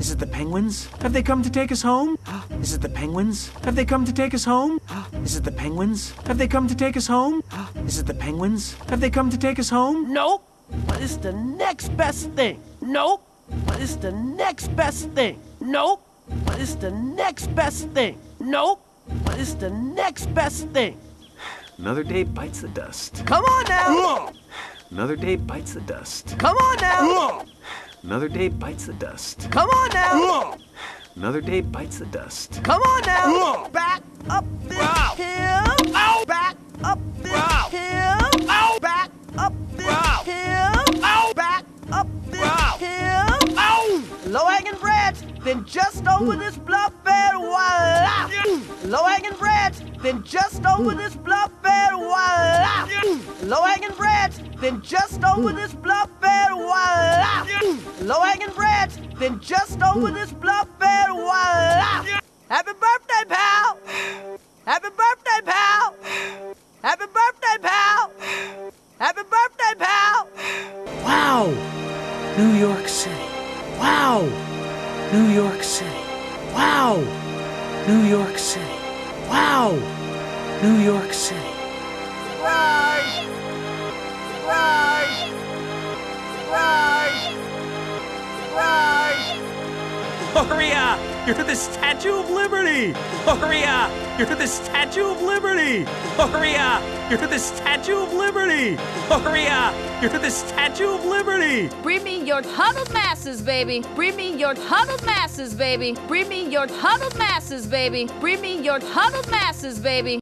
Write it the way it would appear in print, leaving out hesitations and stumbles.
Is it the penguins? Have they come to take us home? Is it the penguins? Have they come to take us home? Is it the penguins? Have they come to take us home? Is it the penguins? Have they come to take us home? Nope. What is the next best thing? Nope. What is the next best thing? Nope. What is the next best thing? Nope. What is the next best thing? Another day bites the dust. Come on now. Another day bites the dust. Come on now. Another day bites the dust. Come on now. Another day bites the dust. Come on now. Back up this hill. Ow. Back up this hill. Ow. Back up this hill. Ow. Back up this hill. Ow. Low-hanging branch, then just over this bluff and voila. Low-hanging branch, then just over this bluff and voila. Low-hanging branch, then just over this bluff and voila. Low-hanging branch, then just over this bluff and voila. Happy birthday, pal! Happy birthday, pal! Happy birthday, pal! Happy birthday, pal! Wow! New York City. Wow! New York City. Wow! New York City. Wow! New York City. Surprise! Surprise! Surprise! Surprise! Gloria, you're the Statue of Liberty! Gloria, you're the Statue of Liberty! Gloria, you're the Statue of Liberty! Gloria, you're the Statue of Liberty! Bring me your huddled masses, baby. Bring me your huddled masses, baby. Bring me your huddled masses, baby. Bring me your huddled masses, baby.